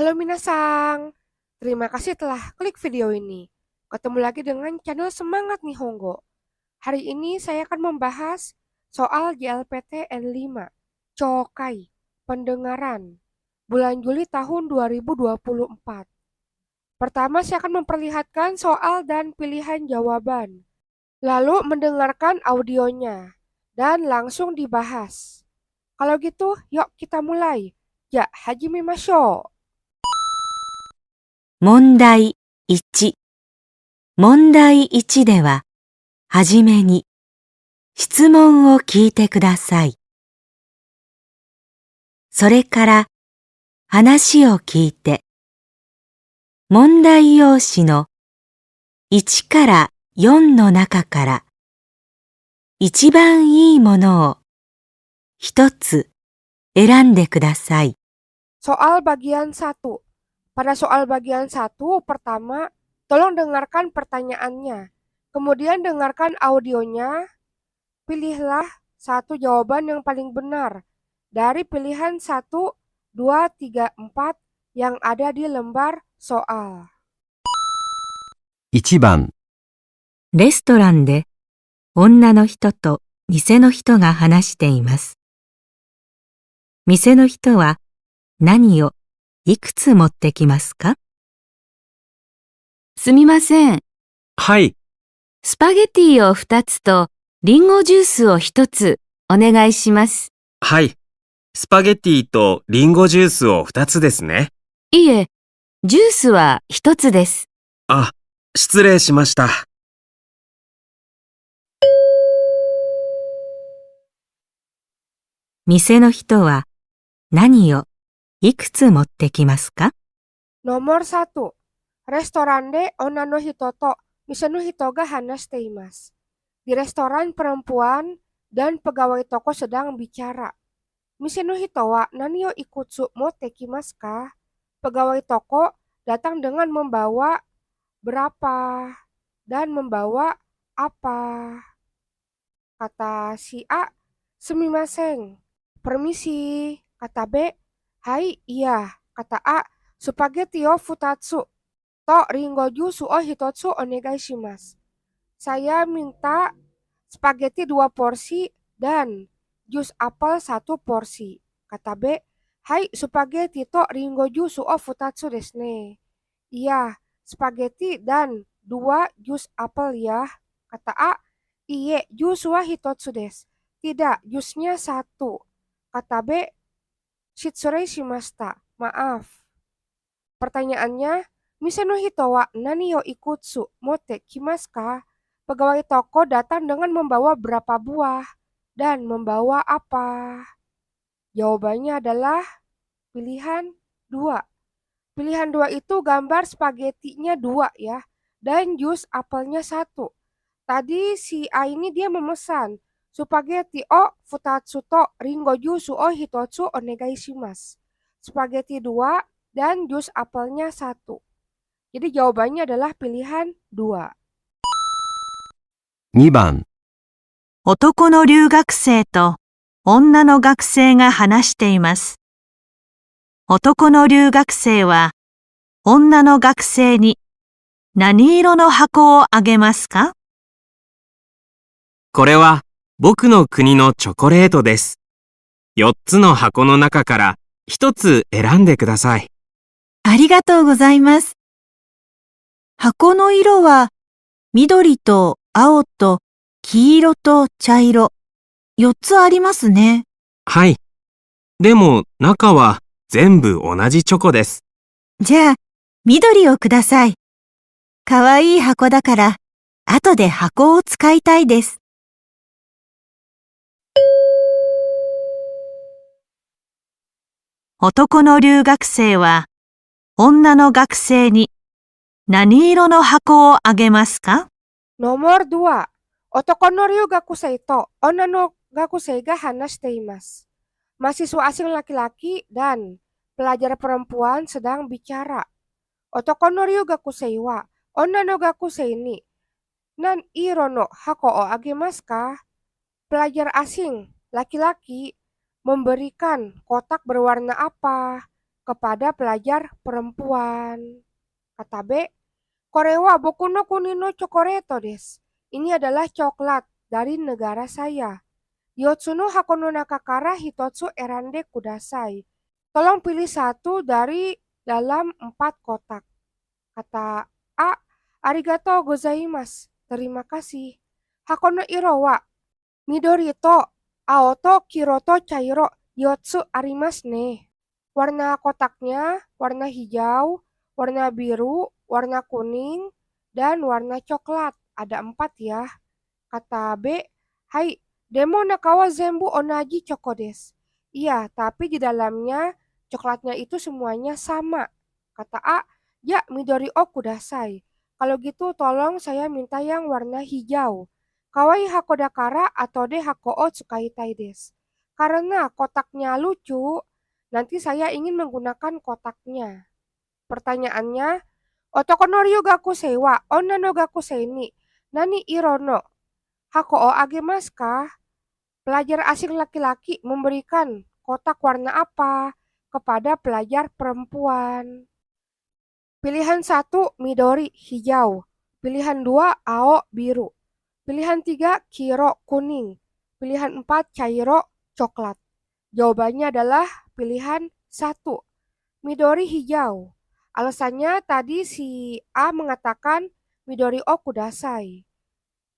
Halo minasang, terima kasih telah klik video ini. Ketemu lagi dengan channel Semangat Nihongo. Hari ini saya akan membahas soal JLPT N5, Chokai, pendengaran, bulan Juli tahun 2024. Pertama saya akan memperlihatkan soal dan pilihan jawaban, lalu mendengarkan audionya, dan langsung dibahas. Kalau gitu, yuk kita mulai. Ya, hajimimashou. 問題1。問題1では、はじめに質問を聞いてください。それから話を聞いて、問題用紙の1から4の中から一番いいものを一つ選んでください。 Soal bagian 1. Pada soal bagian 1, pertama, tolong dengarkan pertanyaannya. Kemudian dengarkan audionya. Pilihlah satu jawaban yang paling benar dari pilihan 1, 2, 3, 4 yang ada di lembar soal. 1番、レストランで女の人と店の人が話しています。店の人は何をいくつ持ってきますか？すみません。はい、スパゲティを2つとリンゴジュースを1つお願いします。はい。スパゲティとリンゴジュースを2つですね。いえ、ジュースは1つです。あ、失礼しました。店の人は何をいくつ持ってきますか？ Nomor 1. Restoran de onna no hito to mise no hito ga hanashiteimasu. Di restoran perempuan dan pegawai toko sedang bicara. Mise no hito wa nani yo ikutsu mo tekimasu ka? Pegawai toko datang dengan membawa berapa dan membawa apa. Kata si A, sumimasen, permisi. Kata B, hai, iya. Kata A, spaghetti o futatsu to ringo jusu o hitotsu onegai shimasu. Saya minta spaghetti 2 porsi dan jus apel 1 porsi. Kata B, hai, spaghetti to ringo jusu o futatsu desu ne. Iya, spaghetti dan 2 jus apel ya. Kata A, iye, jus wa hitotsu desu. Tidak, jusnya 1. Kata B, shitsurei shimashita. Maaf. Pertanyaannya, mise no hito wa nani yo ikutsu mote kimasu ka? Pegawai toko datang dengan membawa berapa buah dan membawa apa? Jawabannya adalah pilihan 2. Pilihan 2 itu gambar spagettinya 2 ya, dan jus apelnya 1. Tadi si A ini dia memesan spaghetti o futatsu to ringo jusu o hitotsu onegai shimasu. Spaghetti 2 dan jus apelnya 1. Jadi jawabannya adalah pilihan 2. 2番、男の留学生と女の学生が話しています。男の留学生は女の学生に何色の箱をあげますか？これは僕の国のチョコレートです。4つの箱の中から1つ選んでください。ありがとうございます。箱の色は緑と青と黄色と茶色、4つありますね。はい。でも中は全部同じチョコです。じゃあ、緑をください。かわいい箱だから、後で箱を使いたいです。男の留学生は、女の学生に何色の箱をあげますか？ Nomor 2. Otoko no ryugakusei to onna no gakusei ga hanashiteimasu. Mahasiswa asing laki-laki dan pelajar perempuan sedang bicara. Otoko no ryugakusei wa onna no gakusei ni nan iro no hako o agemasu ka? Pelajar asing laki-laki memberikan kotak berwarna apa kepada pelajar perempuan. Kata B, Kore wa boku no kuni no chokoreto desu. Ini adalah coklat dari negara saya. Yotsu no hako no naka kara hitotsu erande kudasai. Tolong pilih satu dari dalam 4 kotak. Kata A, arigatou gozaimasu. Terima kasih. Hako no iro wa midori to ao to kiro to chairo yotsu arimasu ne. Warna kotaknya warna hijau, warna biru, warna kuning, dan warna coklat. Ada 4 ya. Kata B, hai, demo nakawa zenbu onaji choko desu. Iya, tapi di dalamnya coklatnya itu semuanya sama. Kata A, ya midori o kudasai. Kalau gitu tolong saya minta yang warna hijau. Kawaii hako dakara atau de hako o tsukaitai desu. Karena kotaknya lucu, nanti saya ingin menggunakan kotaknya. Pertanyaannya, Otoko no ryu gakusei wa onna no gakusei ni nani iro no hako o agemasu ka? Pelajar asing laki-laki memberikan kotak warna apa kepada pelajar perempuan? Pilihan 1 midori hijau, pilihan 2 ao biru, pilihan 3 kiro kuning, pilihan 4 chairo coklat. Jawabannya adalah pilihan 1, midori hijau. Alasannya tadi si A mengatakan midori o kudasai.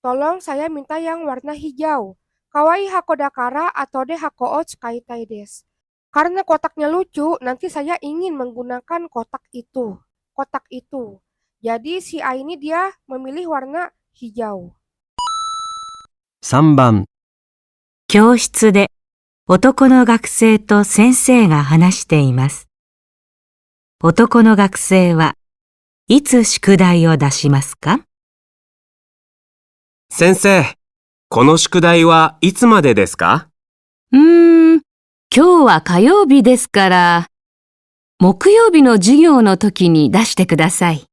Tolong saya minta yang warna hijau. Kawaii hako dakara atau de hako o tsukaitai desu. Karena kotaknya lucu, nanti saya ingin menggunakan kotak itu. Jadi si A ini dia memilih warna hijau. 3番、教室で男の学生と先生が話しています。男の学生はいつ宿題を出しますか？先生、この宿題はいつまでですか？今日は火曜日ですから、木曜日の授業の時に出してください。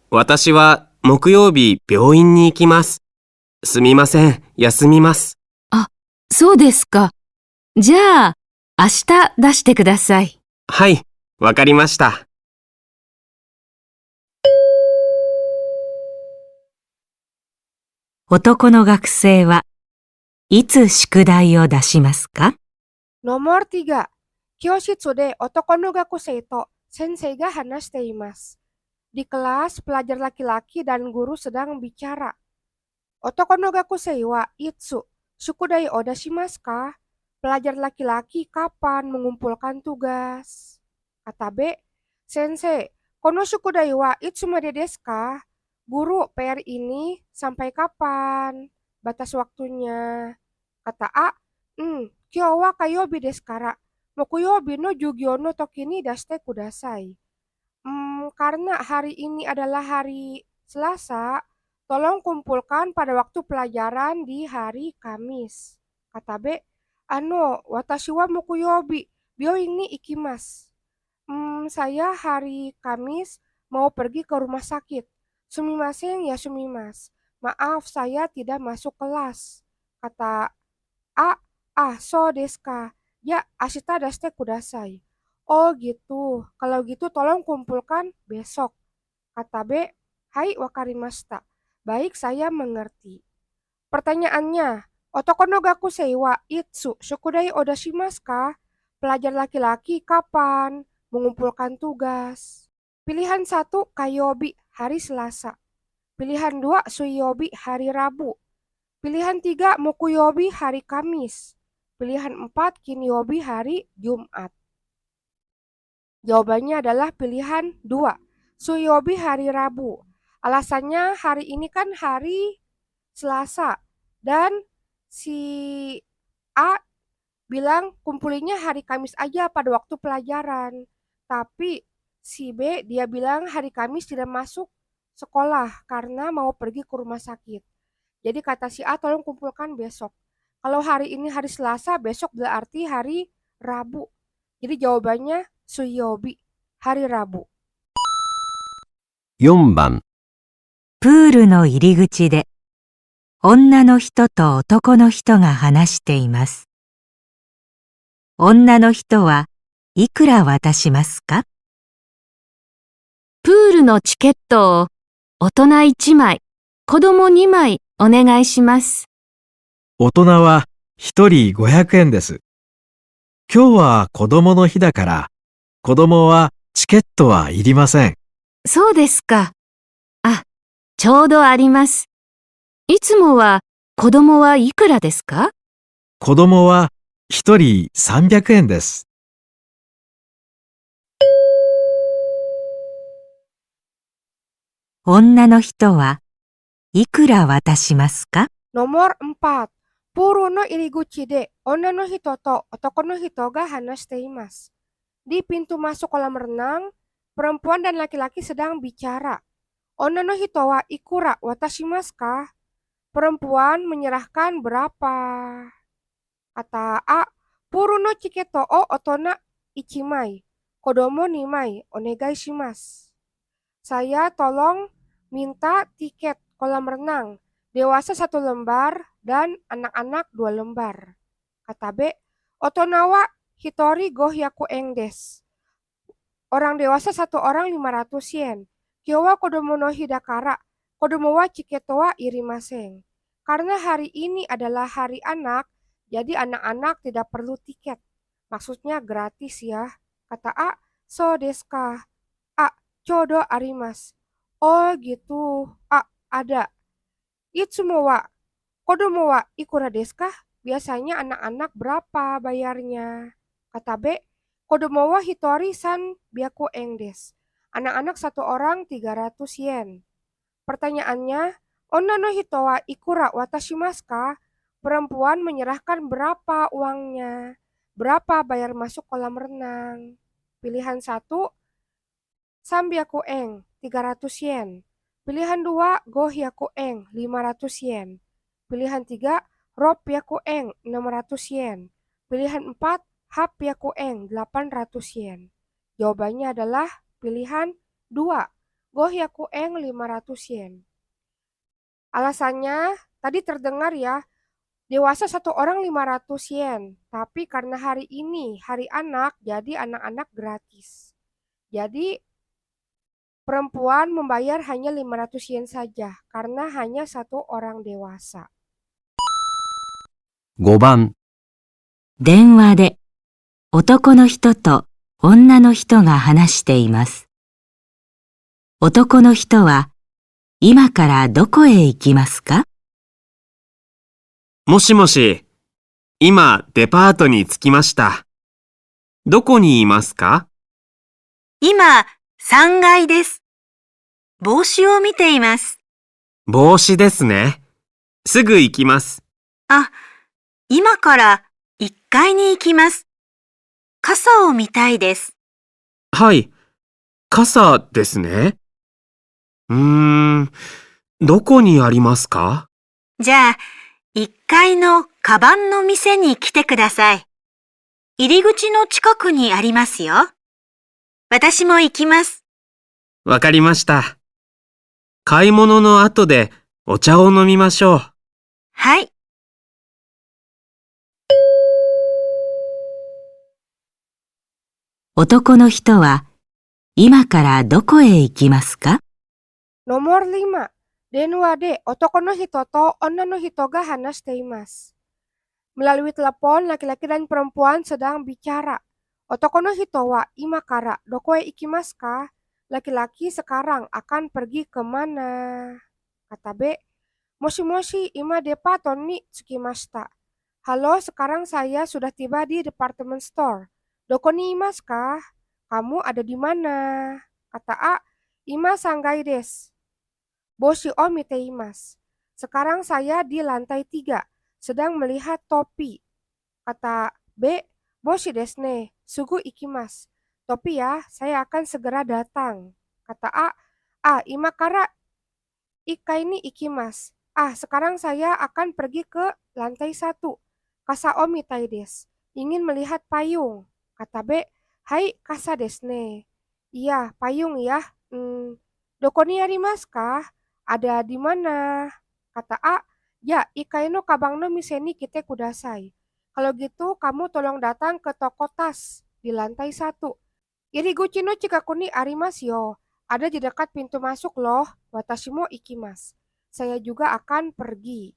私は木曜日病院に行きます。すみません、休みます。そうですか。じゃあ、明日出してください。はい、わかりました。男の学生はいつ宿題を出しますか？ Nomor 3. Kyoshitsu de otoko no gakusei to sensei ga hanashiteimasu. Di kelas, pelajar laki-laki dan guru sedang bicara. Otoko no gakusei wa itsu shukudai o dashimasu ka? Pelajar laki-laki kapan mengumpulkan tugas? Kata B, Sensei, kono shukudai wa itsu made desu ka? Guru, PR ini sampai kapan? Batas waktunya. Kata A, kyou wa kayobi desu kara. Mokuyobi no jugyo no toki ni dashite kudasai. Karena hari ini adalah hari Selasa, tolong kumpulkan pada waktu pelajaran di hari Kamis. Kata B, watashi wa mokuyobi, byouin ni ikimasu. Saya hari Kamis mau pergi ke rumah sakit. Sumimasen ya sumimasu. Maaf, saya tidak masuk kelas. Kata A, so desu ka. Ya, ashita dashite kudasai. Oh gitu, kalau gitu tolong kumpulkan besok. Kata B, hai wakarimashita. Baik, saya mengerti. Pertanyaannya, otoko no gakusei wa itsu shukudai o dashimasu ka? Pelajar laki-laki kapan mengumpulkan tugas? Pilihan 1, kayobi, hari Selasa. Pilihan 2, suiyobi, hari Rabu. Pilihan 3, mokuyobi, hari Kamis. Pilihan 4, kinyobi, hari Jumat. Jawabannya adalah pilihan 2, suiyobi, hari Rabu. Alasannya hari ini kan hari Selasa. Dan si A bilang kumpulinnya hari Kamis aja pada waktu pelajaran. Tapi si B dia bilang hari Kamis tidak masuk sekolah karena mau pergi ke rumah sakit. Jadi kata si A tolong kumpulkan besok. Kalau hari ini hari Selasa, besok berarti hari Rabu. Jadi jawabannya suiyobi, hari Rabu. 4番、プールの入り口で女の人と男の人が話しています。女の人はいくら渡しますか？プールのチケットを大人1枚、子供2枚お願いします。大人は1人500円です。今日は子供の日だから、子供はチケットはいりません。そうですか。あ、ちょうどあります。いつもは子供はいくらですか？子供は1人300円です。女の人はいくら渡しますか？ Nomor 4. Puro no iriguchi de onna no hito to otoko no hito ga hanashiteimasu. Di pintu masuk kolam renang, perempuan dan laki-laki sedang bicara. Onna no hito wa ikura watashimasu ka? Perempuan menyerahkan berapa? Kata A, puru no chiketo o otona ichimai, kodomo nimai, onegai shimasu. Saya tolong minta tiket kolam renang, dewasa 1 lembar dan anak-anak 2 lembar. Kata B, otonawa hitori gohyaku eng desu. Orang dewasa 1 orang 500 yen. Kyo wa kodomo no hidakara, kodomo wa chiketo wa irimasen. Karena hari ini adalah hari anak, jadi anak-anak tidak perlu tiket. Maksudnya gratis ya. Kata A, so desu ka? A, chodo arimasu. Oh gitu. A, ada. Itsumo wa kodomo wa ikura desu ka? Biasanya anak-anak berapa bayarnya? Kata B, kodomo wa hitori san byaku eng desu. Anak-anak 1 orang 300 yen. Pertanyaannya, onna no hito wa ikura watashimasu ka? Perempuan menyerahkan berapa uangnya? Berapa bayar masuk kolam renang? Pilihan 1, sambyaku eng, 300 yen. Pilihan 2, gohyaku eng, 500 yen. Pilihan 3, ropyaku eng, 600 yen. Pilihan 4, hapyaku eng, 800 yen. Jawabannya adalah pilihan 2, gohyaku eng, 500 yen. Alasannya, tadi terdengar ya, dewasa 1 orang 500 yen. Tapi karena hari ini hari anak, jadi anak-anak gratis. Jadi perempuan membayar hanya 500 yen saja karena hanya 1 orang dewasa. 5番、電話で男の人と女の人が話しています。男の人は今からどこへ行きますか？もしもし、今デパートに着きました。どこにいますか？今、3階です。帽子を見ています。帽子ですね。すぐ行きます。あ、今から1階に行きます。傘を見たいです。はい、傘ですね。どこにありますか？じゃあ、1階のカバンの店に来てください。入り口の近くにありますよ。私も行きます。わかりました。買い物の後でお茶を飲みましょう。はい。男の人は今からどこへ行きますか？ Nomor 5. Denwa de otoko no hito to onna no hito ga hanashiteimasu. Melalui telepon, laki-laki dan perempuan sedang bicara. Otoko no hito wa imakara doko e ikimasu ka? Laki-laki sekarang akan pergi ke mana? Kata B, moshi-moshi ima depato ni tsukimashita. Halo, sekarang saya sudah tiba di department store. Doko ni imasu ka? Kamu ada di mana? Kata A, ima sangai desu. Boshi o miteimasu. Sekarang saya di lantai 3, sedang melihat topi. Kata B, boshi desu ne, sugu ikimasu. Topi ya, saya akan segera datang. Kata A, imakara ikai ni ikimasu. Sekarang saya akan pergi ke lantai 1. Kasa o mitai desu. Ingin melihat payung. Kata B, hai kasa desu ne. Iya, payung ya. Doko ni arimasu ka? Ada di mana? Kata A, ya, ikai no kabang no mise ni kite kudasai. Kalau gitu, kamu tolong datang ke toko tas. di lantai 1. Iriguchi no chikaku ni arimasu yo. Ada di dekat pintu masuk loh. Watashi mo ikimasu. Saya juga akan pergi.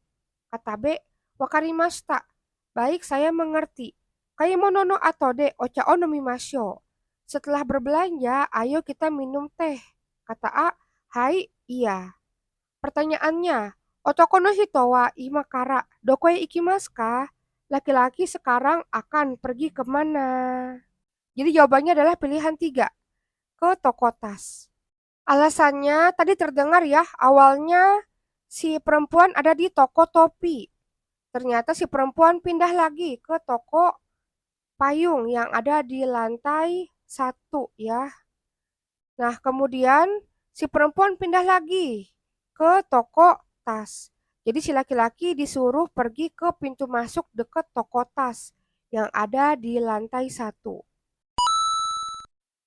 Kata B, wakarimashita. Baik, saya mengerti. Kaimono no atode ocha o nomimasyo. Setelah berbelanja, ayo kita minum teh. Kata A, hai, iya. Pertanyaannya, otoko no hito wa ima kara doko e ikimasu ka? Laki-laki sekarang akan pergi kemana? Jadi jawabannya adalah pilihan 3, ke toko tas. Alasannya tadi terdengar ya, awalnya si perempuan ada di toko topi. Ternyata si perempuan pindah lagi ke toko payung yang ada di lantai 1 ya. Nah, kemudian si perempuan pindah lagi ke toko tas. Jadi si laki-laki disuruh pergi ke pintu masuk dekat toko tas yang ada di lantai 1.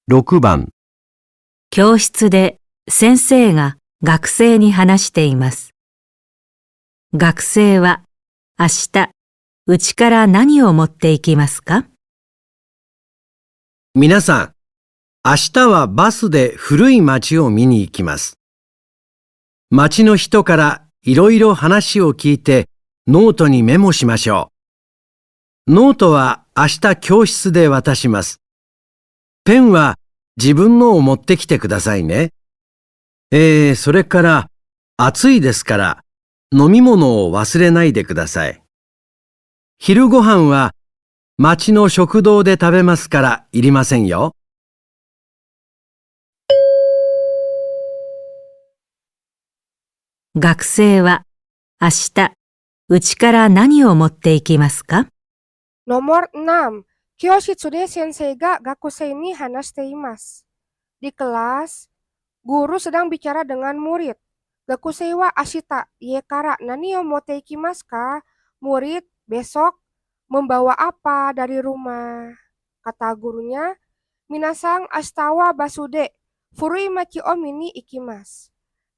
6番、教室で先生が学生に話しています。学生は明日、うちから何を持っていきますか？皆さん、明日はバスで古い町を見に行きます。町の人からいろいろ話を聞いてノートにメモしましょう。ノートは明日教室で渡します。ペンは自分のを持ってきてくださいね。それから暑いですから飲み物を忘れないでください。昼ご飯は町の食堂で食べますからいりませんよ。学生は明日、うちから何を持っていきますか？ Nomor 6. Kyoshitsude sensei ga gakusei ni hanashiteimasu. Di kelas, guru sedang bicara dengan murid. Gakusei wa ashita ie kara nani o motte ikimasu ka? Murid, besok membawa apa dari rumah? Kata gurunya, minasang ashita wa basude furui machi o mini ikimasu.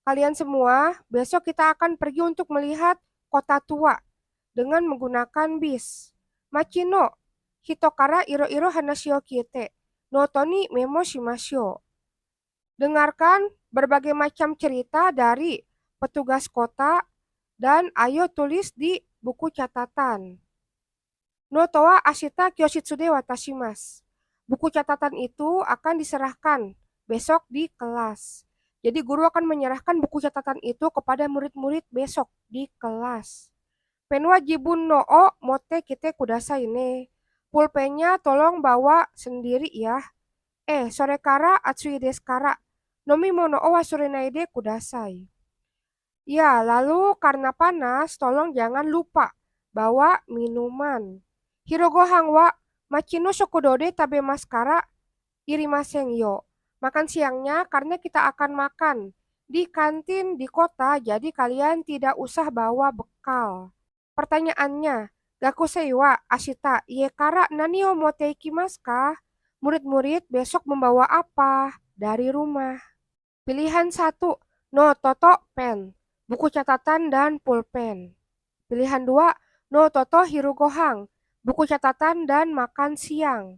Kalian semua, besok kita akan pergi untuk melihat kota tua dengan menggunakan bis. Machino, hitokara iro-iro hanashio kiete, notoni memo shimasyo. Dengarkan berbagai macam cerita dari petugas kota dan ayo tulis di buku catatan. Noto wa ashita kyoshitsude watashimasu. Buku catatan itu akan diserahkan besok di kelas. Jadi guru akan menyerahkan buku catatan itu kepada murid-murid besok di kelas. Pen wa jibun no o motte kite kudasai ne. Pulpennya tolong bawa sendiri ya. Sore kara atsui desu kara. Nomimono o wasurenai de kudasai. Ya, lalu karena panas, tolong jangan lupa bawa minuman. Hirogohan wa machi no shokudo de tabemasu kara irimasen yo. Makan siangnya karena kita akan makan di kantin di kota, jadi kalian tidak usah bawa bekal. Pertanyaannya, gakusei wa ashita ie kara nani o motte ikimasu ka? Murid-murid besok membawa apa dari rumah? Pilihan 1, no toto pen, buku catatan dan pulpen. Pilihan 2, no toto hirugohang, buku catatan dan makan siang.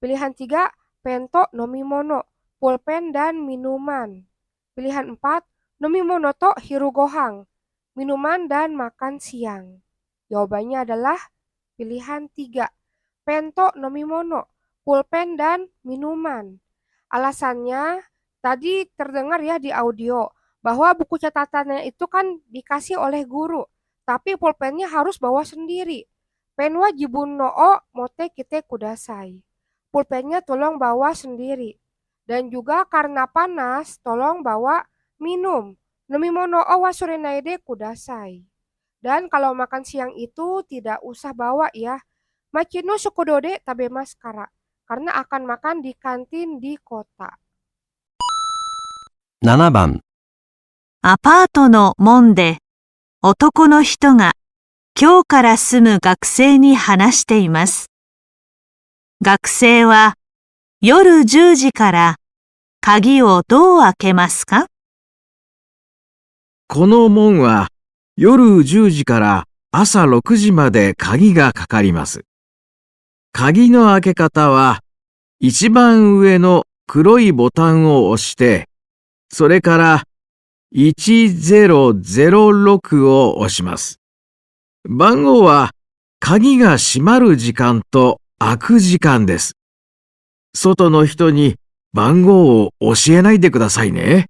Pilihan 3, pento nomimono, pulpen dan minuman. Pilihan 4, nomimono to hirugohang, minuman dan makan siang. Jawabannya adalah pilihan 3, pento nomimono, pulpen dan minuman. Alasannya tadi terdengar ya di audio bahwa buku catatannya itu kan dikasih oleh guru, tapi pulpennya harus bawa sendiri. Pen wa jibun no o motte kite kudasai. Pulpennya tolong bawa sendiri. Dan juga karena panas, tolong bawa minum. Nomimono o wasurenai de kudasai. Dan kalau makan siang itu tidak usah bawa ya. Machi no shokudo de tabemasu kara. Karena akan makan di kantin di kota. 7番、アパートの門で男の人が今日から住む学生に話しています。学生は夜10時から鍵をどう開けますか？この門は夜10時から朝6時まで鍵がかかります。鍵の開け方は一番上の黒いボタンを押して、それから1006を押します。番号は鍵が閉まる時間と開く時間です。外の人に番号を教えないでくださいね。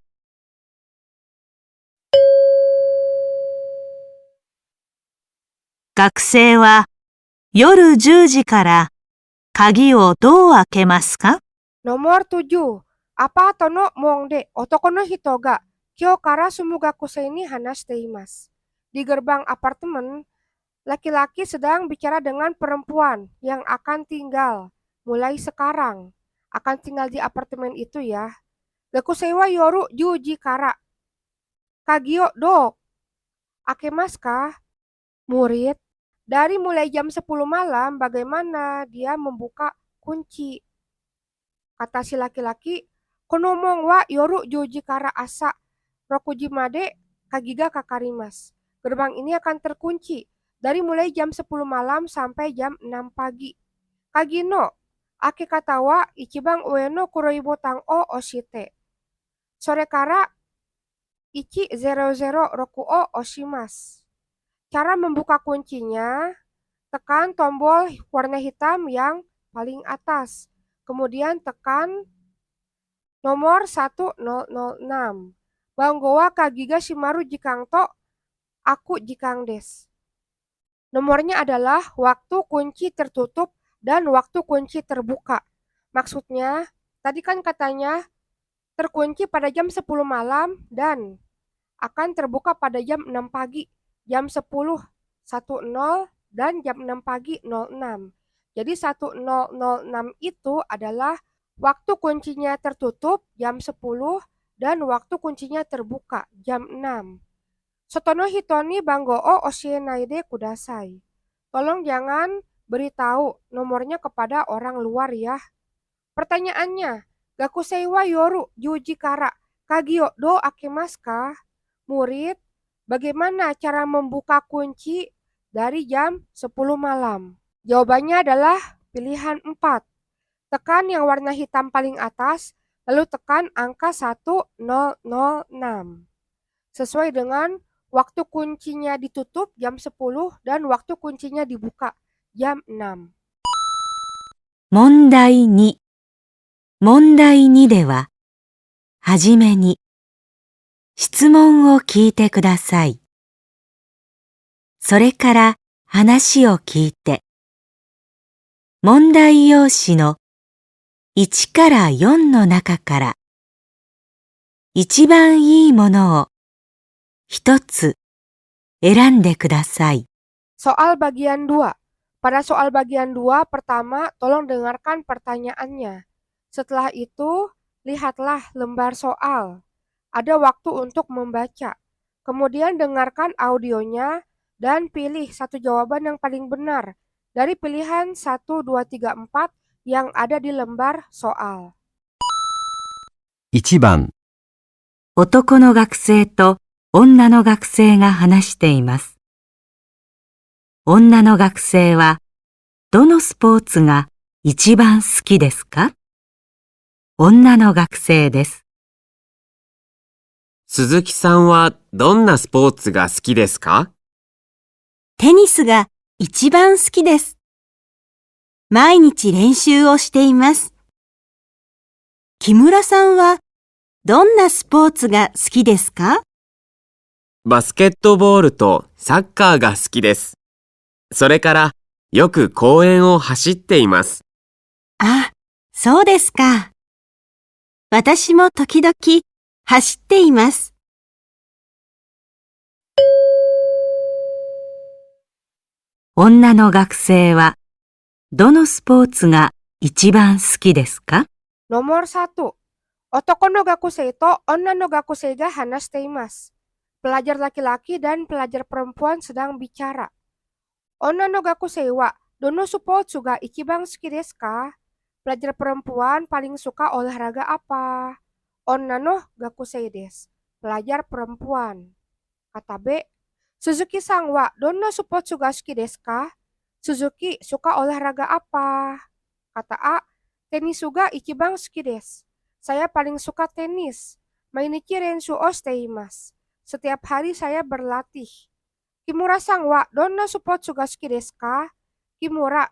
学生は夜10時から鍵をどう開けますか？ Nomor 7. Apa tono mongde otoko no hito ga kyo kara sumu gakusei ni hanashite imasu. Di gerbang apartemen, laki-laki sedang bicara dengan perempuan yang akan tinggal mulai sekarang. Akan tinggal di apartemen itu ya. Gakusei wa yoru 10 kara. Kagio do akemasu ka? Murid, dari mulai jam 10 malam bagaimana dia membuka kunci? Kata si laki-laki, konomong wa yoru 10 kara asa rokujimade kagiga kakarimas. Gerbang ini akan terkunci dari mulai jam 10 malam sampai jam 6 pagi. Kagino, ake kata wa ichiban ueno kuroi botang o oshite. Sore kara ichi 00 roku o oshimasu. Cara membuka kuncinya, tekan tombol warna hitam yang paling atas. Kemudian tekan nomor 1006. Bango wa kagiga shimaru jikang to aku jikang des. Nomornya adalah waktu kunci tertutup dan waktu kunci terbuka. Maksudnya, tadi kan katanya terkunci pada jam 10 malam dan akan terbuka pada jam 6 pagi. Jam 10, 10 dan jam 6 pagi 06. Jadi 1006 itu adalah waktu kuncinya tertutup jam 10 dan waktu kuncinya terbuka jam 6. Sotono hitoni bango o oshienai kudasai. Tolong jangan beritahu nomornya kepada orang luar ya. Pertanyaannya, gakusei wa yoru 10 kara kagio do akemasu ka? Murid, bagaimana cara membuka kunci dari jam 10 malam? Jawabannya adalah pilihan 4. Tekan yang warna hitam paling atas, lalu tekan angka 1006. Sesuai dengan waktu kuncinya ditutup jam 10 dan waktu kuncinya dibuka jam 6. 問題2。問題2では、はじめに、質問を聞いてください。それから話を聞いて、問題用紙の1から4の中から一番いいものを一つ選んでください。Soal bagian 2. Pada soal bagian 2, pertama tolong dengarkan pertanyaannya. Setelah itu, lihatlah lembar soal. Ada waktu untuk membaca. Kemudian dengarkan audionya dan pilih satu jawaban yang paling benar dari pilihan 1, 2, 3, 4 yang ada di lembar soal. 1番、男の学生と女の学生が話しています。女の学生はどのスポーツが一番好きですか？女の学生です。鈴木さんはどんなスポーツが好きですか？テニスが一番好きです。毎日練習をしています。木村さんはどんなスポーツが好きですか？バスケットボールとサッカーが好きです。それからよく公園を走っています。あ、そうですか。私も時々走っています。女の学生はどのスポーツが一番好きですか？ Nomor 1. Otoko no gakusei to onna no gakusei ga hanashite imasu. Pelajar laki-laki dan pelajar perempuan sedang bicara. Onna no gakusei wa dono spotsu ga ichiban suki desu ka? Pelajar perempuan paling suka olahraga apa? Onna no gakusei desu. Pelajar perempuan. Kata B, Suzuki-san wa dono spotsu ga suki desu ka? Suzuki suka olahraga apa? Kata A, Tenis ga ichiban suki desu. Saya paling suka tenis. Mainichi renshu o shiteimasu. Setiap hari saya berlatih. Kimura-san wa donna spotsu ga suki desu ka? Kimura,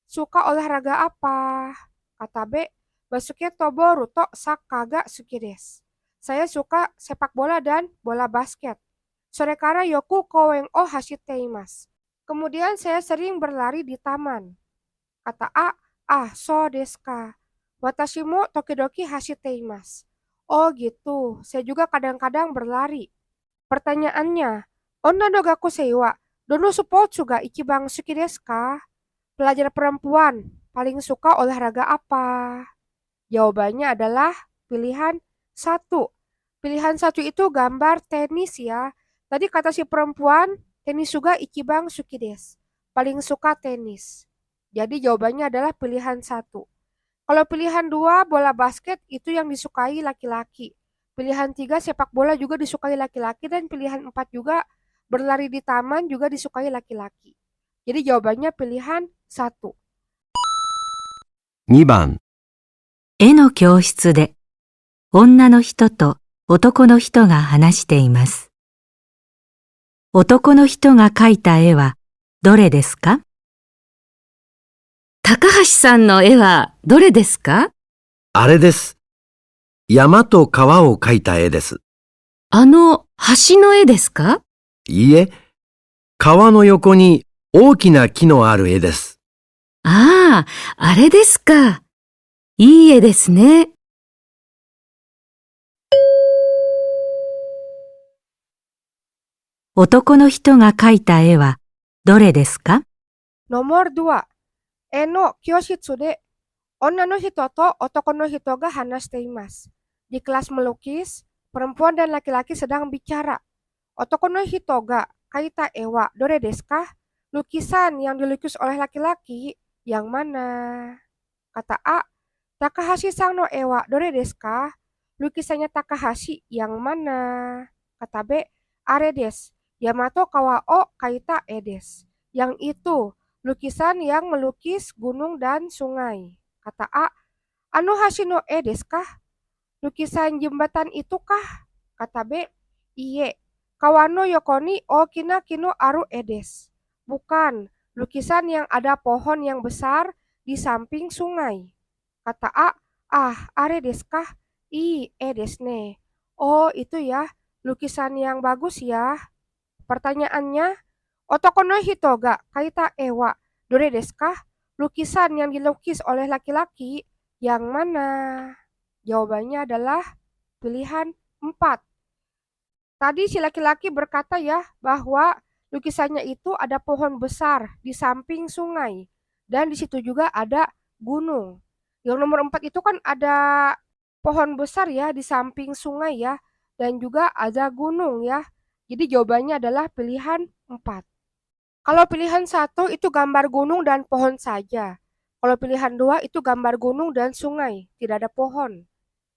suka olahraga apa? Kata B, basuke to boru to sakka ga suki desu. Saya suka sepak bola dan bola basket. Sore kara yoku koen o hashiteimasu. Kemudian saya sering berlari di taman. Kata A, so desu ka. Watashi mo tokidoki hashiteimasu. Oh gitu, saya juga kadang-kadang berlari. Pertanyaannya, onna no gakusei wa dono spotsu ga ichiban suki desu ka? Pelajar perempuan paling suka olahraga apa? Jawabannya adalah pilihan 1. Pilihan 1 itu gambar tenis ya. Tadi kata si perempuan, tenis ga ichiban suki desu. Paling suka tenis. Jadi jawabannya adalah pilihan 1. Kalau pilihan 2, bola basket itu yang disukai laki-laki. Pilihan 3, sepak bola juga disukai laki-laki. Dan pilihan 4 juga, berlari di taman juga disukai laki-laki. Jadi jawabannya pilihan 1. 2番、絵の教室で女の人と男の人が話しています。男の人が描いた絵はどれですか？高橋さんの絵はどれですか？あれです。山と川を描いた絵です。あの橋の絵ですか？いいえ、川の横に大きな木のある絵です。ああ、あれですか。いい絵ですね。男の人が描いた絵はどれですか？ Nomor 2. Eno kyoshitsu de onna no hito to otoko no hito ga hanashiteimasu. Di kelas melukis, perempuan dan laki-laki sedang bicara. Otoko no hito ga kaita e wa dore desu ka? Lukisan yang dilukis oleh laki-laki yang mana? Kata A, Takahashi-san no e wa dore desu ka? Lukisannya Takahashi yang mana? Kata B, are desu. Yamato kawa o kaita e desu. Yang itu, lukisan yang melukis gunung dan sungai. Kata A, ano hashi no e desu ka? Lukisan jembatan itu kah? Kata B, iye. Kawano yokoni okina kino aru e desu. Bukan, lukisan yang ada pohon yang besar di samping sungai. Kata A, are desu ka? E desu ne. Oh, itu ya, lukisan yang bagus ya. Pertanyaannya, otoko no hito ga kaita e wa dore desu ka? Lukisan yang dilukis oleh laki-laki yang mana? Jawabannya adalah pilihan 4. Tadi si laki-laki berkata ya bahwa lukisannya itu ada pohon besar di samping sungai. Dan di situ juga ada gunung. Yang nomor 4 itu kan ada pohon besar ya di samping sungai ya. Dan juga ada gunung ya. Jadi jawabannya adalah pilihan 4. Kalau pilihan 1 itu gambar gunung dan pohon saja. Kalau pilihan 2 itu gambar gunung dan sungai, tidak ada pohon.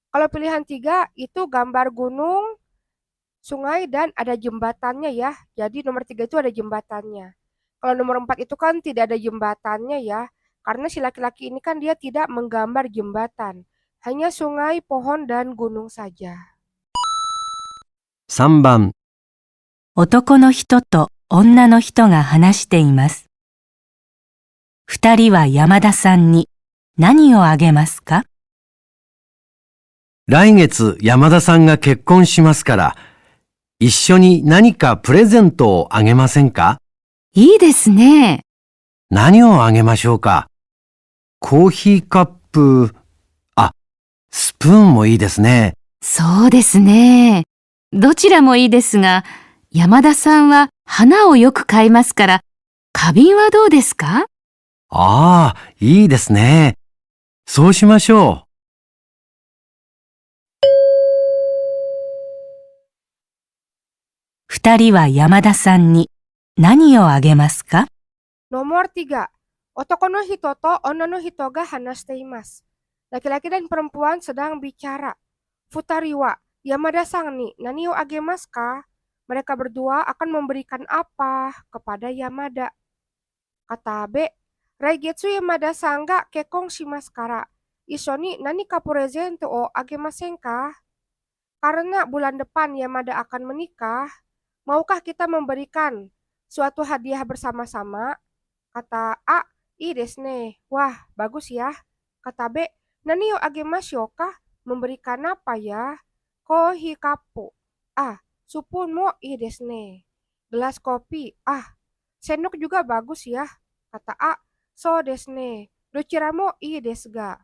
Kalau pilihan 3 itu gambar gunung, sungai dan ada jembatannya ya. Jadi nomor 3 itu ada jembatannya. Kalau nomor 4 itu kan tidak ada jembatannya ya. Karena si laki-laki ini kan dia tidak menggambar jembatan. Hanya sungai, pohon, dan gunung saja. 3番、男の人と女の人が話しています。二人は山田さんに何をあげますか？来月山田さんが結婚しますから、一緒に何かプレゼントをあげませんか？いいですね。何をあげましょうか？コーヒーカップ、スプーンもいいですね。そうですね。どちらもいいですが、山田さんは花をよく買いますから、花瓶はどうですか？いいですね。そうしましょう。二人は山田さんに何をあげますか？ Nomor 3. Otoko no hito to onna no hito ga hanashiteimasu. Laki-laki dan perempuan sedang bicara. Futari wa Yamada-san ni nani o agemasu ka? Mereka berdua akan memberikan apa kepada Yamada? Kata B, Raigetsu Yamada-san ga kekkon shimasu kara, 一緒に何かプレゼントをあげませんか? Karena bulan depan Yamada akan menikah, maukah kita memberikan suatu hadiah bersama-sama? Kata A, ii desu ne. Wah, bagus ya. Kata B, nani o agemashou ka? Memberikan apa ya? Kohi kapu. Ah, supun mo ii desu ne. Gelas kopi. Ah, sendok juga bagus ya. Kata A, so desu ne. Dochira mo ii desu ga?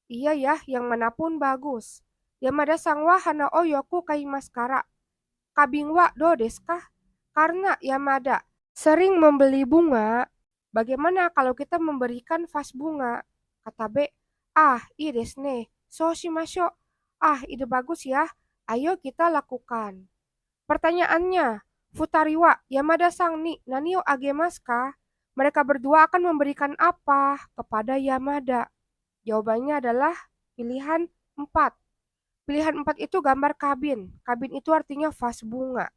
Iya ya, yang manapun bagus. Yamada-san wa hana o yoku kaimasu kara. Kabing wa do desu ka? Karena Yamada sering membeli bunga, bagaimana kalau kita memberikan vas bunga? Kata B, ah, ii desu ne. So shimashou. Ah, ide bagus ya. Ayo kita lakukan. Pertanyaannya, Futari wa Yamada-san ni nani o agemasu ka? Mereka berdua akan memberikan apa kepada Yamada? Jawabannya adalah pilihan 4. Pilihan 4 itu gambar kabin. Kabin itu artinya vas bunga.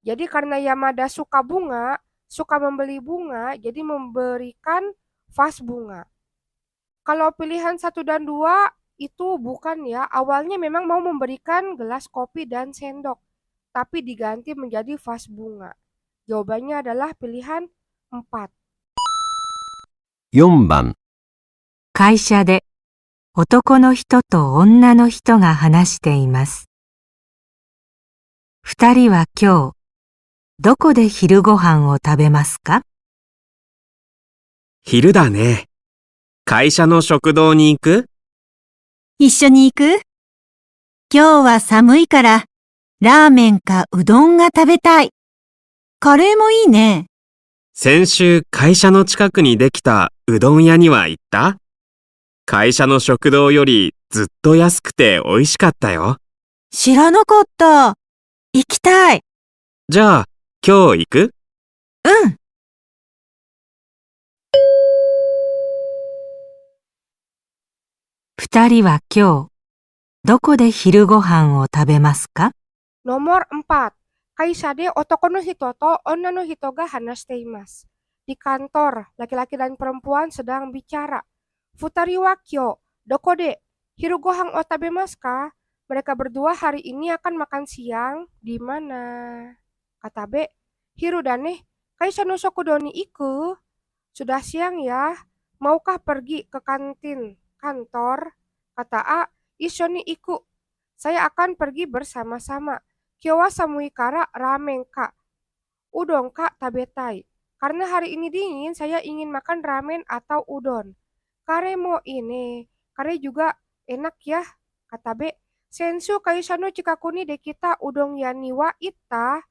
Jadi karena Yamada suka bunga, suka membeli bunga, jadi memberikan vas bunga. Kalau pilihan 1 dan 2 itu bukan ya. Awalnya memang mau memberikan gelas kopi dan sendok, tapi diganti menjadi vas bunga. Jawabannya adalah pilihan 4. 4番、会社で男の人と女の人が話しています。二人は今日、どこで昼ご飯を食べますか？昼だね。会社の食堂に行く？一緒に行く？今日は寒いから、ラーメンかうどんが食べたい。カレーもいいね。先週会社の近くにできたうどん屋には行った？会社の食堂よりずっと安くて美味しかったよ。知らなかった。行きたい。じゃあ、今日行く？うん。二人は今日、どこで昼ご飯を食べますか？ Nomor 4. 会社で男の人と女の人が話しています。Di kantor, laki-laki dan perempuan sedang bicara. Futari wa kyou, doko de hiru gohan o tabemasu ka? Mereka berdua hari ini akan makan siang di mana? Kata B, hiru da ne, kaisha no shokudo ni iku? Sudah siang ya, maukah pergi ke kantin kantor? Kata A, issho ni iku. Saya akan pergi bersama-sama. Kyou wa samui kara ramen ka? Udon ka tabetai? Karena hari ini dingin, saya ingin makan ramen atau udon. Kare mo ini, kare juga enak ya, kata B. Sensu kaisha no chikaku ni dekita udon yani wa itta?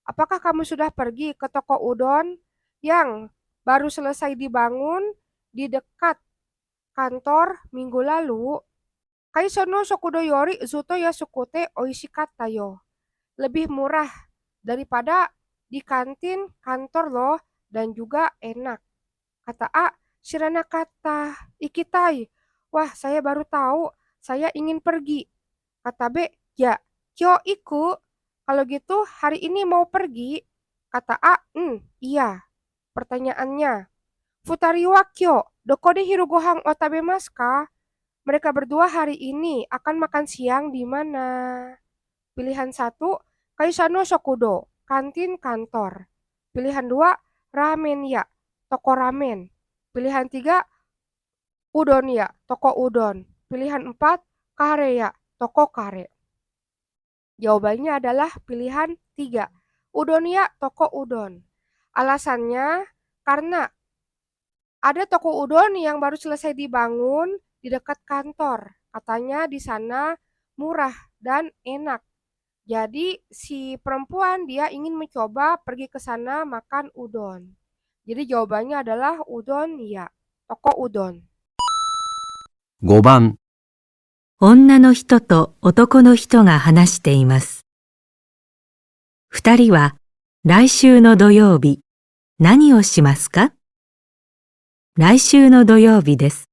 Apakah kamu sudah pergi ke toko udon yang baru selesai dibangun di dekat kantor minggu lalu? Kaisha no shokudo yori zuto yasukute oishikatta yo. Lebih murah daripada di kantin kantor loh, dan juga enak. Kata A, shiranakatta, ikitai. Wah, saya baru tahu, saya ingin pergi. Kata B, ya, kyo iku. Kalau gitu, hari ini mau pergi? Kata A, iya. Pertanyaannya, Futari wa kyo, doko de hiru gohan o tabemasu ka? Mereka berdua hari ini akan makan siang di mana? Pilihan 1, kaisha no shokudo, kantin kantor. Pilihan 2, ramen ya, toko ramen. Pilihan 3, udon ya, toko udon. Pilihan 4, kare ya, toko kare. Jawabannya adalah pilihan 3, udon ya, toko udon. Alasannya karena ada toko udon yang baru selesai dibangun di dekat kantor. Katanya di sana murah dan enak. Jadi si perempuan dia ingin mencoba pergi ke sana makan udon. Jadi jawabannya adalah udon ya, toko udon. 5番、女の人と男の人が話しています。二人は来週の土曜日、何をしますか？来週の土曜日です。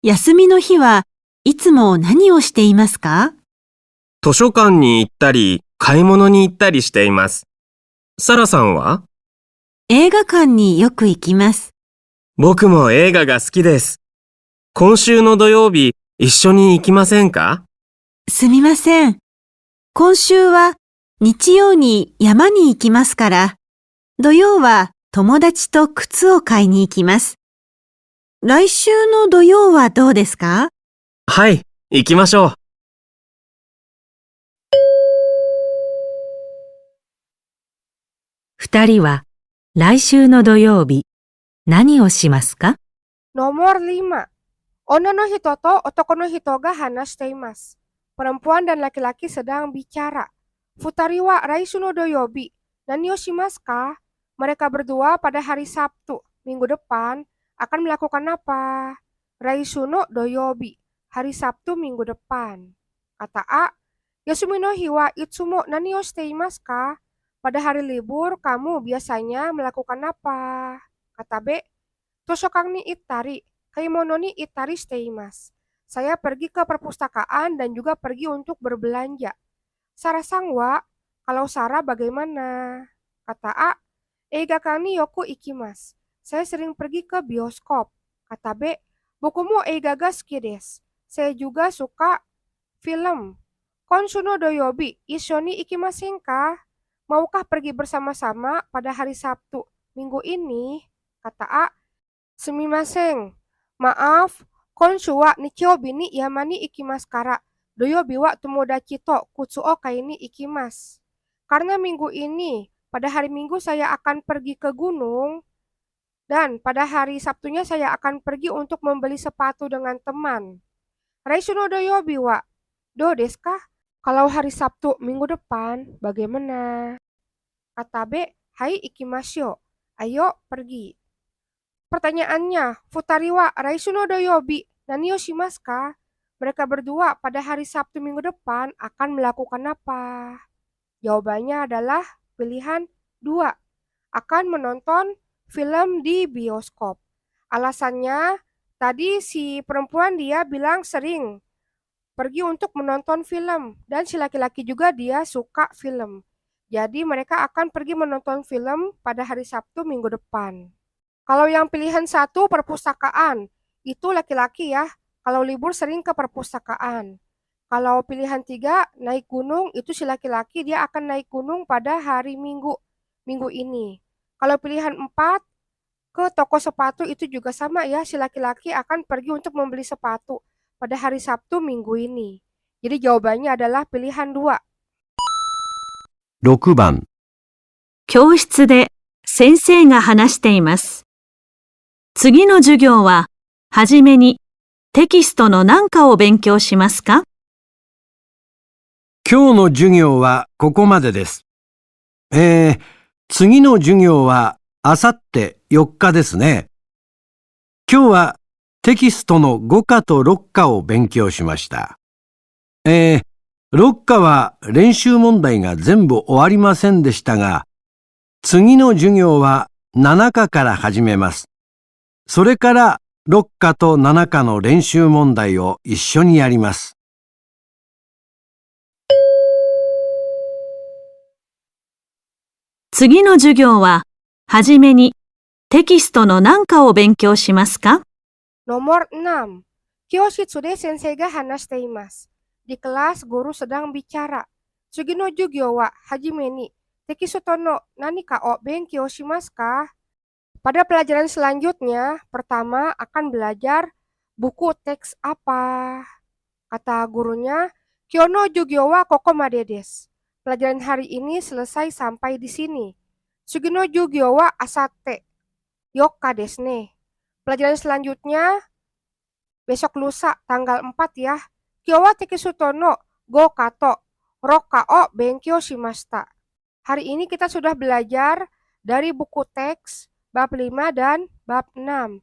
休みの日はいつも何をしていますか？図書館に行ったり、買い物に行ったりしています。サラさんは？映画館によく行きます。僕も映画が好きです。今週の土曜日、一緒に行きませんか？すみません。今週は日曜に山に行きますから、土曜は友達と靴を買いに行きます。来週の土曜はどうですか？はい、行きましょう。二人は来週の土曜日、何をしますか？ Nomor 5. Onna no hito to otoko no hito ga hanashiteimasu. Perempuan dan laki-laki sedang bicara. Futari wa raisu no doyobi. Nani o shimasu ka? Mereka berdua pada hari Sabtu, minggu depan, akan melakukan apa? Raisu no doyobi. Hari Sabtu minggu depan. Kata A, Yasumi no hiwa itsumo nani o shiteimasu ka? Pada hari libur, kamu biasanya melakukan apa? Kata B, Toshokan ni itari, kaimono ni itari shiteimasu. Saya pergi ke perpustakaan dan juga pergi untuk berbelanja. Sarasang wa, kalau Sarah bagaimana? Kata A, Eigakan ni yoku ikimasu. Saya sering pergi ke bioskop. Kata B, Boku mo eiga ga suki desu. Saya juga suka film. Konshu no doyobi, issho ni ikimasen ka? Maukah pergi bersama-sama pada hari Sabtu minggu ini? Kata A, Sumimasen. Maaf, konshu wa nichyobi ni yama ni ikimasu kara. Doyobi wa tomodachi to kutsu o kai ni ikimasu. Karena minggu ini, pada hari Minggu saya akan pergi ke gunung. Dan pada hari Sabtunya saya akan pergi untuk membeli sepatu dengan teman. Raisu no doyobi wa, do desu ka? Kalau hari Sabtu minggu depan, bagaimana? Kata B, hai ikimashou. Ayo pergi. Pertanyaannya, Futari wa raisu no doyobi, nani o shimasu ka? Mereka berdua pada hari Sabtu minggu depan akan melakukan apa? Jawabannya adalah pilihan 2. Akan menonton film di bioskop. Alasannya, tadi si perempuan dia bilang sering pergi untuk menonton film. Dan si laki-laki juga dia suka film. Jadi mereka akan pergi menonton film pada hari Sabtu minggu depan. Kalau yang pilihan 1 perpustakaan, itu laki-laki ya. Kalau libur sering ke perpustakaan. Kalau pilihan 3 naik gunung, itu si laki-laki dia akan naik gunung pada hari Minggu ini. Kalau pilihan 4 ke toko sepatu itu juga sama ya, si laki-laki akan pergi untuk membeli sepatu pada hari Sabtu minggu ini. Jadi jawabannya adalah pilihan 2. 6番、教室で先生が話しています。次の授業は、はじめにテキストの何かを勉強しますか？今日の授業はここまでです。次の授業はあさって4日ですね。今日はテキストの5課と6課を勉強しました。6課は練習問題が全部終わりませんでしたが、次の授業は7課から始めます。それから6課と7課の練習問題を一緒にやります。次の授業は、はじめにテキストの何かを勉強しますか？ Nomor 6. Kyoshitsude sensei ga hanashiteimasu. Di kelas, guru sedang bicara. Tsugi no jugyo wa hajime ni tekisto no nani ka o benkyou shimasu ka? Pada pelajaran selanjutnya, pertama akan belajar buku teks apa. Kata gurunya, Kyo no jugyo wa kokomade desu. Pelajaran hari ini selesai sampai di sini. Tsugi no jugyo wa asate yoka desu ne. Pelajaran selanjutnya besok lusa tanggal 4 ya. Kyo wa tekisto no go kato roka o benkyou shimashita. Hari ini kita sudah belajar dari buku teks bab 5 dan bab 6.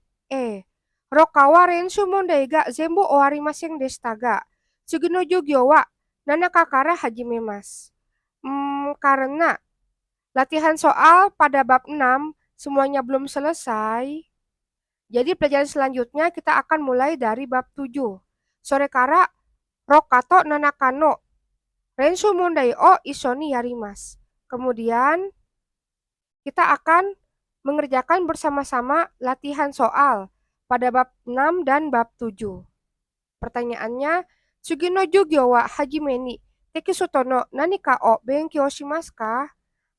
Roka wa renshu mondai ga zenbu owarimasen deshita ga, tsugi no jugyo wa nanaka kara hajimemasu. Karena latihan soal pada bab 6 semuanya belum selesai, jadi pelajaran selanjutnya kita akan mulai dari bab 7. Sore kara rokato nanakano renshu mondai o isoni yarimasu. Kemudian kita akan mengerjakan bersama-sama latihan soal pada bab 6 dan bab 7. Pertanyaannya, Tsugi no jugyo wa hajime ni tekisoto no nanika o benkyou shimasu ka?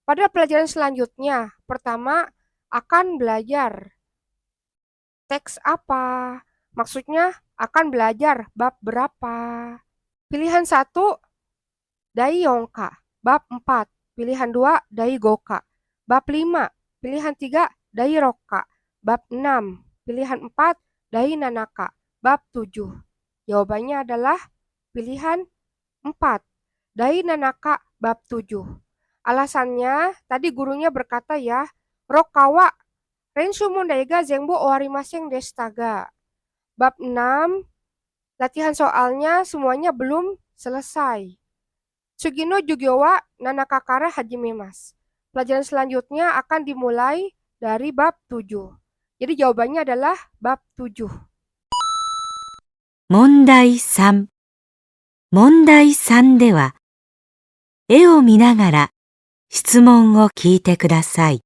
Pada pelajaran selanjutnya, pertama akan belajar. Teks apa? Maksudnya akan belajar bab berapa? Pilihan 1, Daiyonka, bab 4. Pilihan 2, Daigoka, bab 5. Pilihan 3, Dairoka, bab 6. Pilihan 4, Dainanaka, bab 7. Jawabannya adalah pilihan 4, Dainanaka, bab 7. Alasannya, tadi gurunya berkata ya, Rokawa, Renshu mondai ga zenbu owarimasen deshita ga. Bab 6, latihan soalnya semuanya belum selesai. Tsugi no jugyo wa nanaka kara hajimemasu. Pelajaran selanjutnya akan dimulai dari bab 7. Jadi jawabannya adalah bab 7. 問題3。問題3では、絵を見ながら質問を聞いてください。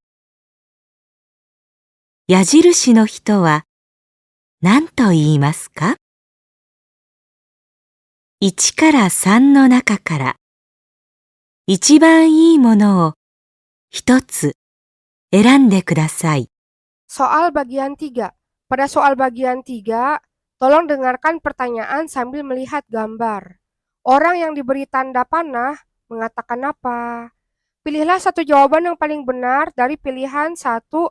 矢印の人は何と言いますか？ 1から3の中から一番いいものを一つ選んでください。 Soal bagian 3. Pada soal bagian 3, tolong dengarkan pertanyaan sambil melihat gambar. Orang yang diberi tanda panah mengatakan apa? Pilihlah satu jawaban yang paling benar dari pilihan 1, 2,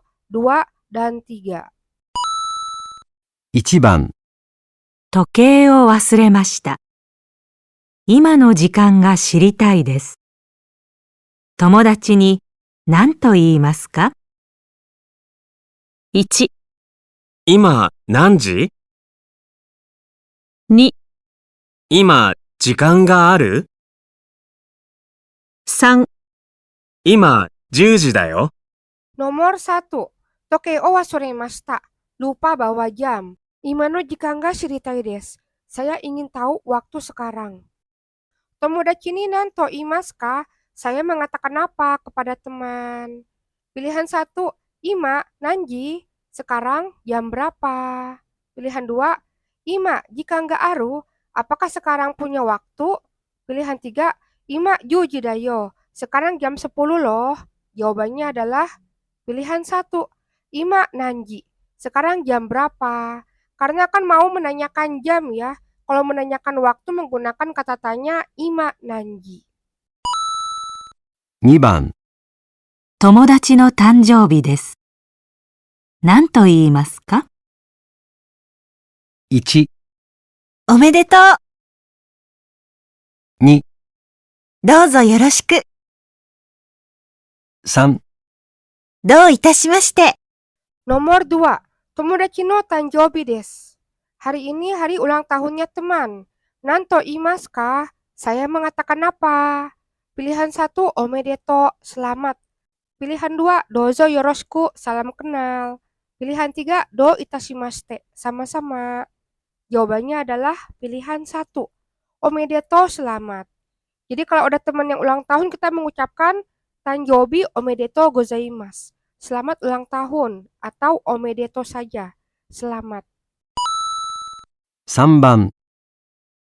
dan 3. 1番、時計を忘れました。今の時間が知りたいです。友達に何と言いますか？ 1、今何時？ 2、今時間がある？ 3、今10時だよ。 Nomor 1. Tokei o wasuremashita. Lupa bawa jam. Imano jika nggak shiritai desu. Saya ingin tahu waktu sekarang. Tomodachi ni nanto imasu ka? Saya mengatakan apa kepada teman? Pilihan 1, ima nanji. Sekarang jam berapa? Pilihan 2, ima jika nggak aru. Apakah sekarang punya waktu? Pilihan 3, ima juji dayo. Sekarang jam 10 loh. Jawabannya adalah pilihan 1, ima nanji. Sekarang jam berapa? Karena kan mau menanyakan jam ya. Kalau menanyakan waktu menggunakan kata tanya ima nanji. 2番、友達の誕生日です。何と言いますか？ 1、おめでとう。 2、どうぞよろしく。 3、どういたしまして。 Nomor 2. Tomodachi no tanjoubi desu. Hari ini hari ulang tahunnya teman. Nanto imasu ka? Saya mengatakan apa? Pilihan 1, omedeto, selamat. Pilihan 2, dozo yoroshiku, salam kenal. Pilihan 3, do itashimashite, sama-sama. Jawabannya adalah pilihan 1, omedeto, selamat. Jadi kalau ada teman yang ulang tahun kita mengucapkan tanjoubi omedeto gozaimasu. Selamat ulang tahun atau omedeto saja. Selamat. 3番、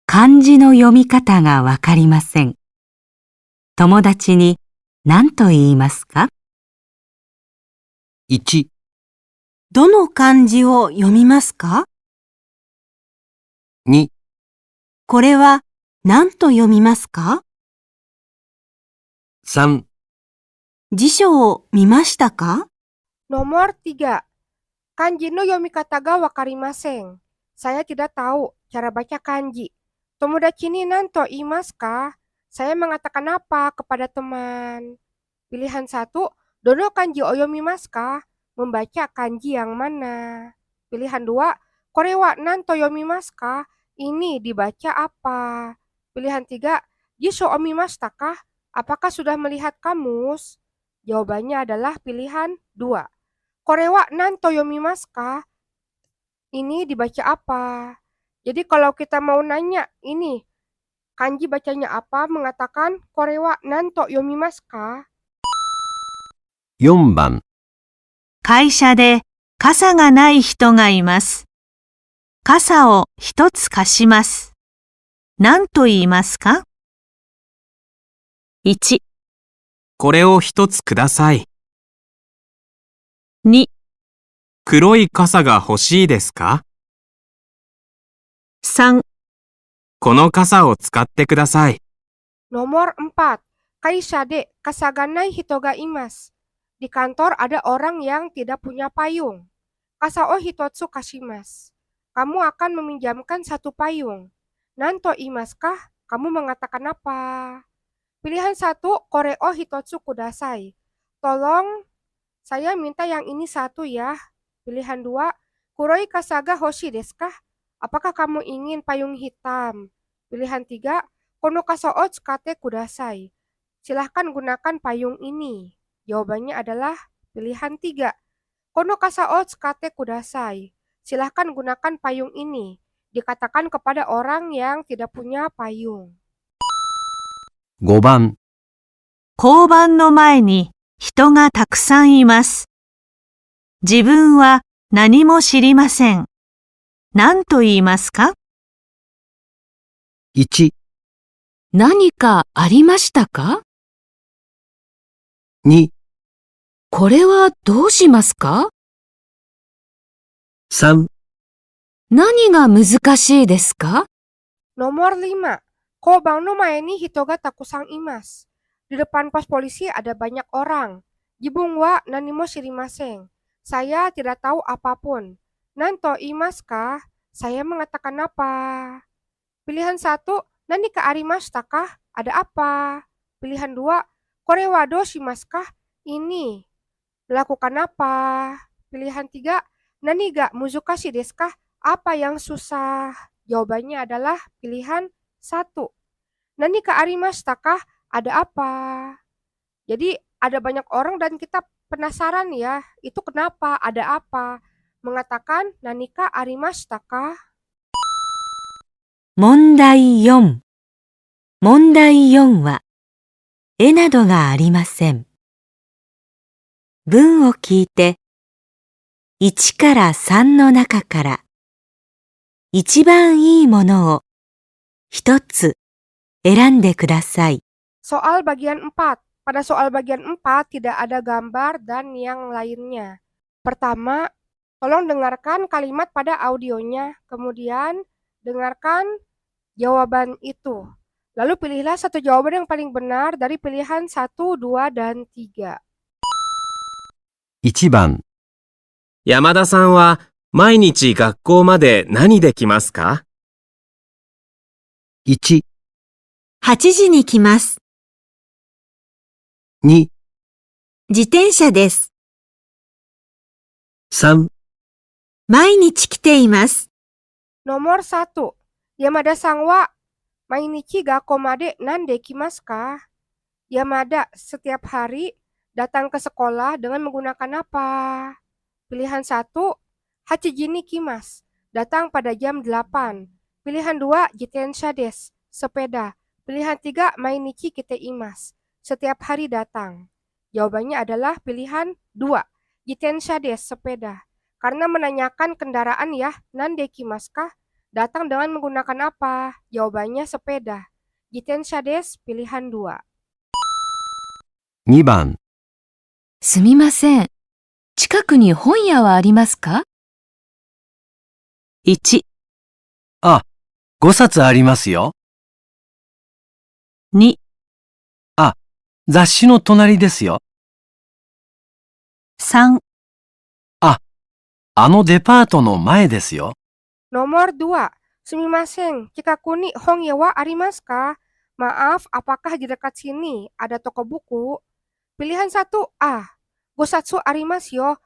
漢字の読み方がわかりません。友達に何と言いますか？ 1、どの漢字を読みますか？ 2、これは何と読みますか？ 3、辞書を見ましたか？ Nomor 3. Kanji no yomikata ga wakarimasen. Saya tidak tahu cara baca kanji. Tomodachi ni nanto imasu ka? Saya mengatakan apa kepada teman? Pilihan 1, dono kanji o yomimasu ka? Membaca kanji yang mana? Pilihan 2, kore wa nanto yomimasu ka? Ini dibaca apa? Pilihan 3, jisho o mimashita ka? Apakah sudah melihat kamus? Jawabannya adalah pilihan 2. Kore wa nanto yomimasu ka? Ini dibaca apa? Jadi kalau kita mau nanya ini kanji bacanya apa, mengatakan kore wa nanto yomimasu ka? 4番、会社で傘がない人がいます。傘を一つ貸します。何と言いますか？ 1、これを一つください。 2、黒い傘が欲しいですか？ 3、この傘を使ってください。 Nomor 4. Kaisade kasaganai hitoga imas. Di kantor ada orang yang tidak punya payung. Kasa o hitotsu kashimasu. Kamu akan meminjamkan satu payung. Nanto imaskah? Kamu mengatakan apa? Pilihan 1, kore o hitotsu kudasai. Tolong, saya minta yang ini satu ya. Pilihan 2, kuroi kasaga hoshi desu ka? Apakah kamu ingin payung hitam? Pilihan 3, kono kasa o tsukate kudasai. Silahkan gunakan payung ini. Jawabannya adalah pilihan 3. Kono kasa o tsukate kudasai. Silahkan gunakan payung ini. Dikatakan kepada orang yang tidak punya payung. 5番、交番の前に人がたくさんいます。自分は何も知りません。何と言いますか？ 1、何かありましたか？ 2、これはどうしますか？ 3、何が難しいですか？ Nomor 5. Kobang no mae ni hitoga takusang imas. Di depan pos polisi ada banyak orang. Jibung wa nanimo shirimasen. Saya tidak tahu apapun. Nanto imas kah? Saya mengatakan apa? Pilihan 1, nani ka arimashita kah? Ada apa? Pilihan 2, kore wa do shimasu kah? Ini. Melakukan apa? Pilihan 3, nani ga muzukashi desu kah? Apa yang susah? Jawabannya adalah pilihan 1. Nani ka arimashita kah? Ada apa? Jadi ada banyak orang dan kita penasaran ya, itu kenapa? Ada apa? Mengatakan nani ka arimashita kah? 問題4。問題4は、絵などがありません。文を聞いて、1から3の中から、一番いいものを一つ選んでください。 Soal bagian 4. Pada soal bagian 4 tidak ada gambar dan yang lainnya. Pertama, tolong dengarkan kalimat pada audionya, kemudian dengarkan jawaban itu. Lalu pilihlah satu jawaban yang paling benar dari pilihan 1, 2, dan 3. 1番、山田さんは毎日学校まで何で来ますか？ 1、 8時に来ます。 2、自転車です。 3、毎日来ています。 Nomor 1. Yamada-san wa mainichi gakko made nande kimasu ka? Yamada setiap hari datang ke sekolah dengan menggunakan apa? Pilihan 1, hachiji ni kimasu, datang pada jam 8. Pilihan 2, jitensha desu, sepeda. Pilihan 3, mainichi kite imasu, setiap hari datang. Jawabannya adalah pilihan 2, jitensha desu, sepeda. Karena menanyakan kendaraan ya, nande kimasu ka? Datang dengan menggunakan apa? Jawabannya sepeda. Jitensha desu, pilihan 2. 2番、すみません。近くに本屋はありますか？ 1、 5冊ありますよ。 2、雑誌の隣ですよ。 3、あのデパートの前ですよ。 Nomor 2. Sumimasen, chikaku ni hongya wa arimasu ka? Maaf, apakah di dekat sini ada toko buku? Pilihan 1, A. Gosatsu arimasu yo.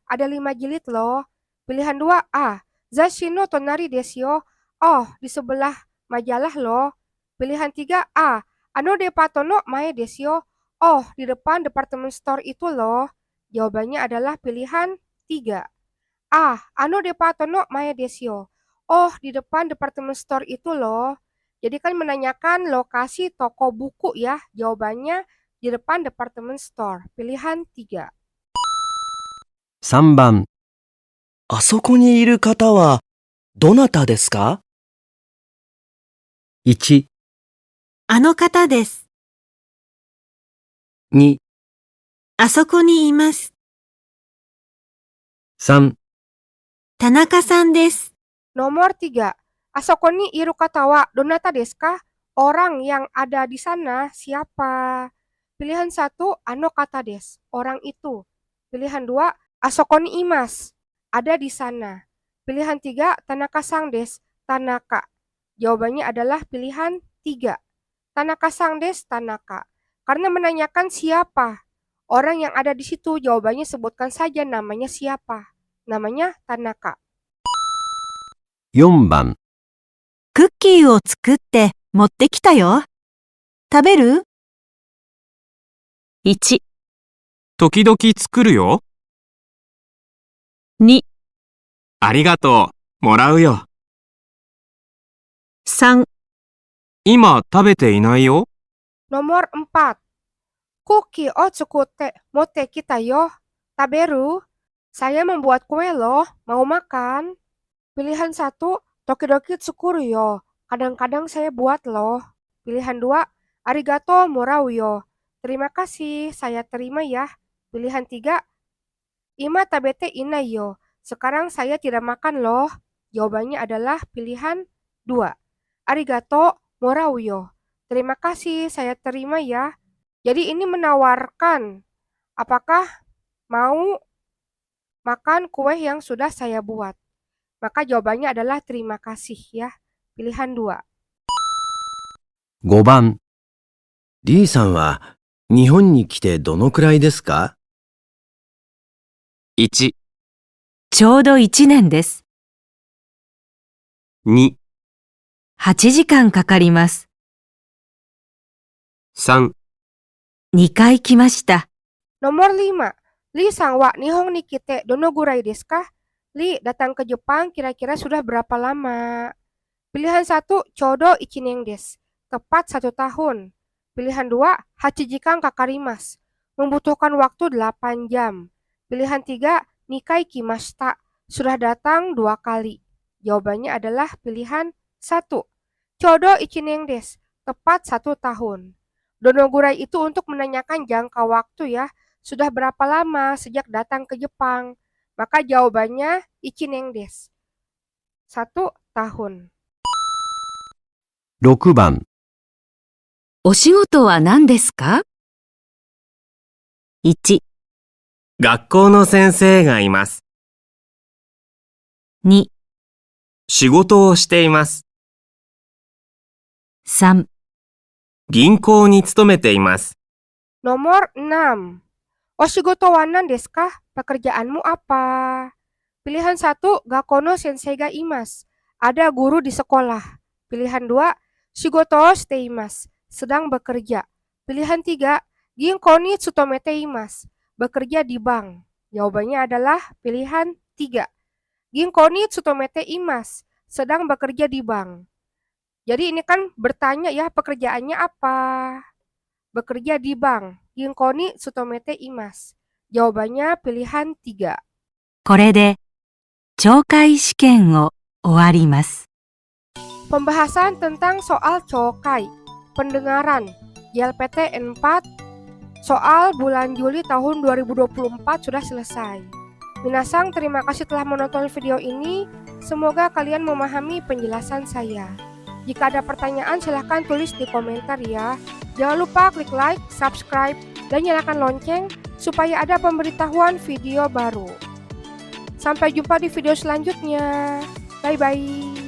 Ada 5 jilid loh. Pilihan 2, A. Zashi no tonari desu yo. Oh, di sebelah majalah loh. Pilihan 3, A. Ano depato no mae desu yo. Oh, di depan department store itu loh. Jawabannya adalah pilihan 3. Ano depato no mae desu yo. Oh, di depan department store itu loh. Jadi kan menanyakan lokasi toko buku ya. Jawabannya di depan department store. Pilihan 3. 3番、あそこにいる方はどなたですか？ 1、あの方です。 2、あそこにいます。 3、田中さんです。 Nomor 3. Asoko ni iru katawa donata desu ka? Orang yang ada di sana siapa? Pilihan 1, ano kata desu, orang itu. Pilihan 2, asoko ni imas, ada di sana. Pilihan 3, Tanaka-san desu, Tanaka. Jawabannya adalah pilihan 3. Tanaka-san desu, Tanaka. Karena menanyakan siapa orang yang ada di situ, jawabannya sebutkan saja namanya siapa. Namanya Tanaka. 4番、クッキーを作って持ってきたよ。食べる？ 1、時々作るよ。 2、ありがとう。もらうよ。 3、今食べていないよ。 Nomor 4. Kuki o tsukute motte kita yo. Taberu, saya membuat kue loh, mau makan? Pilihan 1, Tokidoki tsukuru yo. Kadang-kadang saya buat loh. Pilihan 2, Arigato morau yo. Terima kasih, saya terima ya. Pilihan 3, Ima tabete inai yo. Sekarang saya tidak makan loh. Jawabannya adalah pilihan 2. Arigato morau yo. Terima kasih, saya terima ya. Jadi ini menawarkan apakah mau makan kue yang sudah saya buat. Maka jawabannya adalah terima kasih ya. Pilihan 2. 5番、リーさんは日本に来てどのくらいですか？ 1、ちょうど1年です。 2、 8時間かかります。 3、 2回来ました。 Nomor 5. Li sang wa nihon ni kite donogurai desu ka? Li datang ke Jepang kira-kira sudah berapa lama? Pilihan 1, Chodo ichinen desu. Tepat 1 tahun. Pilihan 2, Hachijikan kakarimas. Membutuhkan waktu 8 jam. Pilihan 3, Nikai kimashita. Sudah datang 2 kali. Jawabannya adalah pilihan 1. Chodo ichinen desu. Tepat 1 tahun. Donogurai itu untuk menanyakan jangka waktu ya. Sudah berapa lama sejak datang ke Jepang? Maka jawabannya ichinen desu. 1 tahun. 6番、お仕事は何ですか？ 1、学校の先生がいます。 2、仕事をしています。 3、銀行に勤めています。 Nomor 6. Oshigoto wa nan desu ka? Pekerjaanmu apa? Pilihan 1, Gakono sensei ga imasu. Ada guru di sekolah. Pilihan 2, Shigoto o shiteimasu. Sedang bekerja. Pilihan 3, Ginko ni tsutomete imasu. Bekerja di bank. Jawabannya adalah pilihan 3. Ginko ni tsutomete imasu. Sedang bekerja di bank. Jadi ini kan bertanya ya pekerjaannya apa? Bekerja di bank. Ginko ni tsutomete imasu. Jawabannya pilihan 3. これで懲戒試験を終わります。 Pembahasan tentang soal chokai, pendengaran, JLPT N4, soal bulan Juli tahun 2024 sudah selesai. Minasang, terima kasih telah menonton video ini. Semoga kalian memahami penjelasan saya. Jika ada pertanyaan silahkan tulis di komentar ya. Jangan lupa klik like, subscribe, dan nyalakan lonceng supaya ada pemberitahuan video baru. Sampai jumpa di video selanjutnya. Bye-bye.